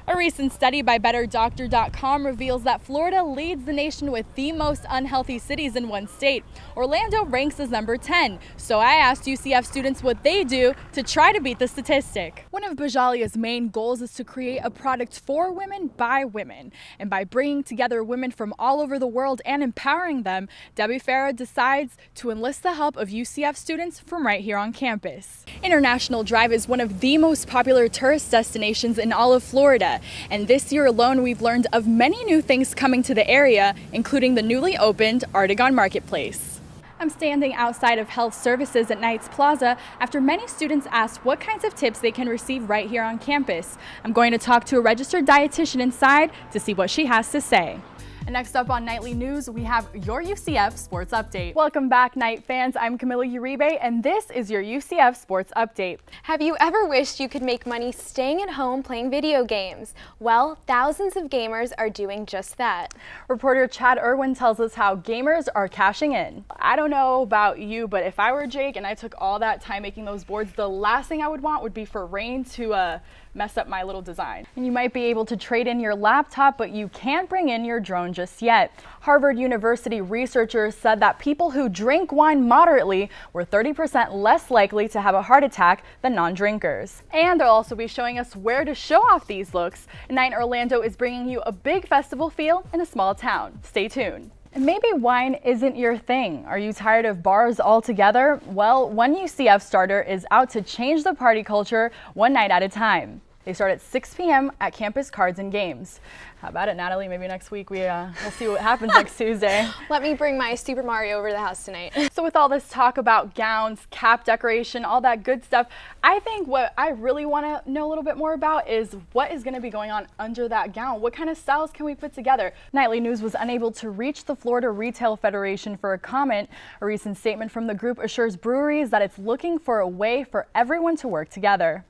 A recent study by BetterDoctor.com reveals that Florida leads the nation with the most unhealthy cities in one state. Orlando ranks as number 10. So I asked UCF students what they do to try to beat the statistic. One of Bajalia's main goals is to create a product for women by women. And by bringing together women from all over the world and empowering them, Debbie Farah decides to enlist the help of UCF students from right here on campus. International Drive is one of the most popular tourist destinations in all of Florida. And this year alone, we've learned of many new things coming to the area, including the newly opened Artegon Marketplace. I'm standing outside of Health Services at Knights Plaza after many students asked what kinds of tips they can receive right here on campus. I'm going to talk to a registered dietitian inside to see what she has to say. And next up on Nightly News, we have your UCF Sports Update. Welcome back, Knight fans. I'm Camila Uribe, and this is your UCF Sports Update. Have you ever wished you could make money staying at home playing video games? Well, thousands of gamers are doing just that. Reporter Chad Irwin tells us how gamers are cashing in. I don't know about you, but if I were Jake and I took all that time making those boards, the last thing I would want would be for rain to mess up my little design. And you might be able to trade in your laptop, but you can't bring in your drone just yet. Harvard University researchers said that people who drink wine moderately were 30% less likely to have a heart attack than non-drinkers. And they'll also be showing us where to show off these looks. Night in Orlando is bringing you a big festival feel in a small town. Stay tuned. And maybe wine isn't your thing. Are you tired of bars altogether? Well, one UCF starter is out to change the party culture one night at a time. They start at 6 p.m. at Campus Cards and Games. How about it, Natalie? Maybe next week we'll see what happens next Tuesday. Let me bring my Super Mario over to the house tonight. So with all this talk about gowns, cap decoration, all that good stuff, I think what I really want to know a little bit more about is what is going to be going on under that gown. What kind of styles can we put together? Nightly News was unable to reach the Florida Retail Federation for a comment. A recent statement from the group assures breweries that it's looking for a way for everyone to work together.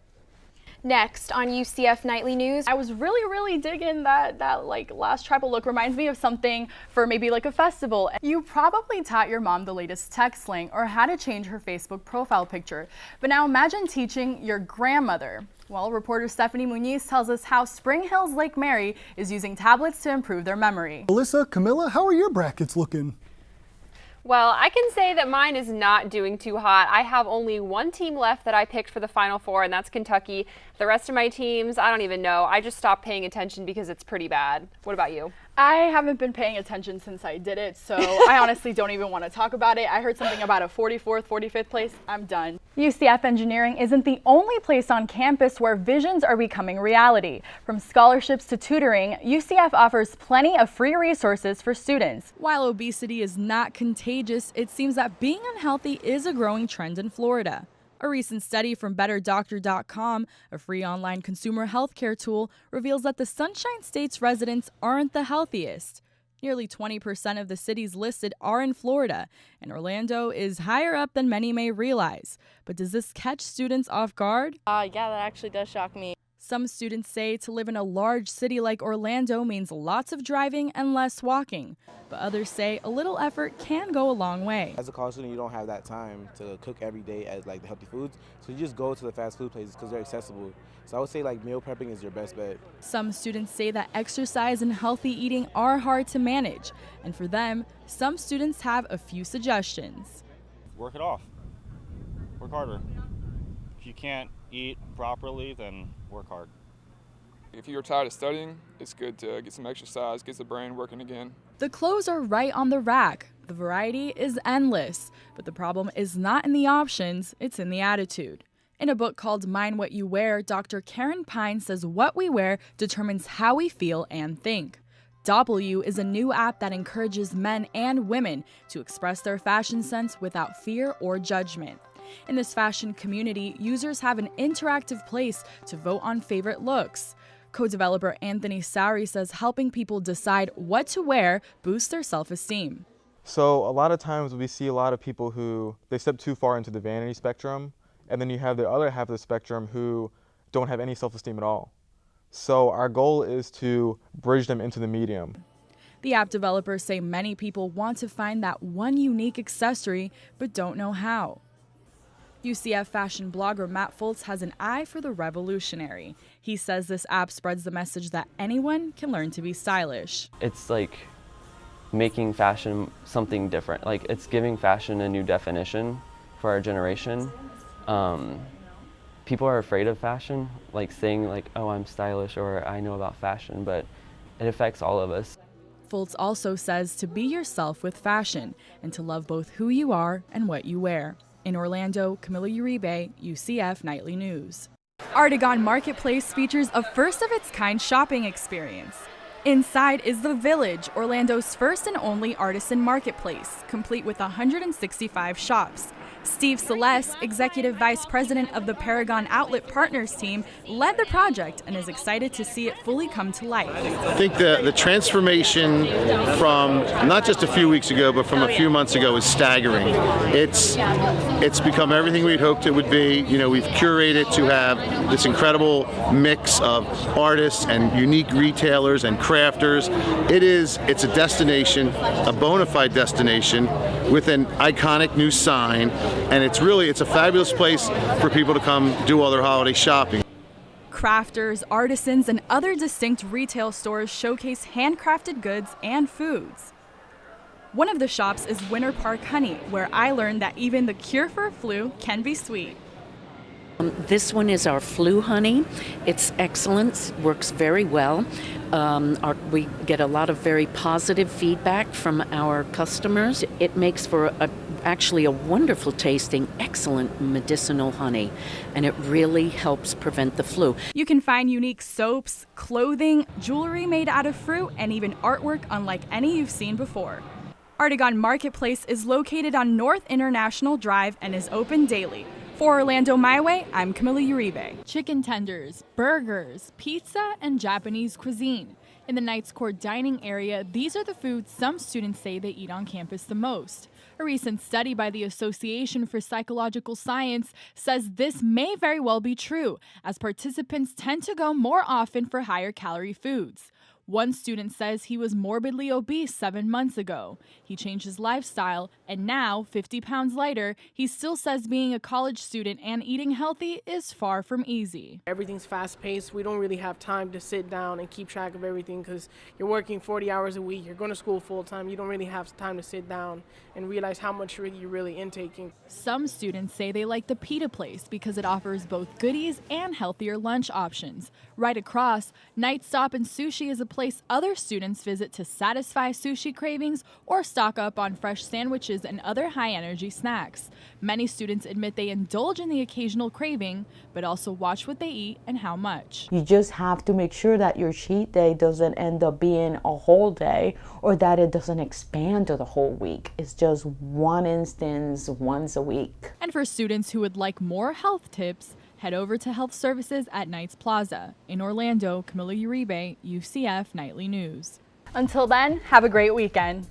Next on UCF Nightly News, I was really digging that like last tribal look. Reminds me of something for maybe like a festival. You probably taught your mom the latest tech slang or how to change her Facebook profile picture. But now imagine teaching your grandmother. Well, reporter Stephanie Muniz tells us how Spring Hills Lake Mary is using tablets to improve their memory. Alyssa, Camilla, how are your brackets looking? Well, I can say that mine is not doing too hot. I have only one team left that I picked for the Final Four, and that's Kentucky. The rest of my teams, I don't even know. I just stopped paying attention because it's pretty bad. What about you? I haven't been paying attention since I did it, so I honestly don't even want to talk about it. I heard something about a 44th, 45th place. I'm done. UCF Engineering isn't the only place on campus where visions are becoming reality. From scholarships to tutoring, UCF offers plenty of free resources for students. While obesity is not contagious, it seems that being unhealthy is a growing trend in Florida. A recent study from BetterDoctor.com, a free online consumer healthcare tool, reveals that the Sunshine State's residents aren't the healthiest. Nearly 20% of the cities listed are in Florida, and Orlando is higher up than many may realize. But does this catch students off guard? Yeah, that actually does shock me. Some students say to live in a large city like Orlando means lots of driving and less walking. But others say a little effort can go a long way. As a college student, you don't have that time to cook every day as like the healthy foods. So you just go to the fast food places because they're accessible. So I would say like meal prepping is your best bet. Some students say that exercise and healthy eating are hard to manage. And for them, some students have a few suggestions. Work it off. Work harder. If you can't eat properly, then work hard. If you're tired of studying, it's good to get some exercise, gets the brain working again. The clothes are right on the rack. The variety is endless, but the problem is not in the options, it's in the attitude. In a book called Mind What You Wear, Dr. Karen Pine says what we wear determines how we feel and think. W is a new app that encourages men and women to express their fashion sense without fear or judgment. In this fashion community, users have an interactive place to vote on favorite looks. Co-developer Anthony Sowry says helping people decide what to wear boosts their self-esteem. So a lot of times we see a lot of people who they step too far into the vanity spectrum, and then you have the other half of the spectrum who don't have any self-esteem at all. So our goal is to bridge them into the medium. The app developers say many people want to find that one unique accessory but don't know how. UCF fashion blogger Matt Foltz has an eye for the revolutionary. He says this app spreads the message that anyone can learn to be stylish. It's like making fashion something different. Like, it's giving fashion a new definition for our generation. People are afraid of fashion, like saying like, oh, I'm stylish or I know about fashion, but it affects all of us. Foltz also says to be yourself with fashion and to love both who you are and what you wear. In Orlando, Camila Uribe, UCF Nightly News. Artigon Marketplace features a first-of-its-kind shopping experience. Inside is The Village, Orlando's first and only artisan marketplace, complete with 165 shops. Steve Celeste, Executive Vice President of the Paragon Outlet Partners team, led the project and is excited to see it fully come to life. I think the transformation from not just a few weeks ago, but from a few months ago is staggering. It's become everything we'd hoped it would be. You know, we've curated to have this incredible mix of artists and unique retailers and crafters. It's a destination, a bona fide destination with an iconic new sign. And it's a fabulous place for people to come do all their holiday shopping. Crafters, artisans, and other distinct retail stores showcase handcrafted goods and foods. One of the shops is Winter Park Honey, where I learned that even the cure for flu can be sweet. This one is our flu honey. It's excellent, works very well. We get a lot of very positive feedback from our customers. It makes for actually a wonderful tasting, excellent medicinal honey, and it really helps prevent the flu. You can find unique soaps, clothing, jewelry made out of fruit, and even artwork unlike any you've seen before. Artigon Marketplace is located on North International Drive and is open daily. For Orlando My Way, I'm Camila Uribe. Chicken tenders, burgers, pizza, and Japanese cuisine. In the Knights Court dining area, these are the foods some students say they eat on campus the most. A recent study by the Association for Psychological Science says this may very well be true, as participants tend to go more often for higher calorie foods. One student says he was morbidly obese 7 months ago. He changed his lifestyle, and now, 50 pounds lighter, he still says being a college student and eating healthy is far from easy. Everything's fast-paced. We don't really have time to sit down and keep track of everything because you're working 40 hours a week. You're going to school full-time. You don't really have time to sit down and realize how much you're really intaking. Some students say they like the Pita Place because it offers both goodies and healthier lunch options. Right across, Night Stop and Sushi is a place other students visit to satisfy sushi cravings or stock up on fresh sandwiches and other high-energy snacks. Many students admit they indulge in the occasional craving, but also watch what they eat and how much. You just have to make sure that your cheat day doesn't end up being a whole day or that it doesn't expand to the whole week. It's just one instance once a week. And for students who would like more health tips, head over to Health Services at Knights Plaza. In Orlando, Camila Uribe, UCF Nightly News. Until then, have a great weekend.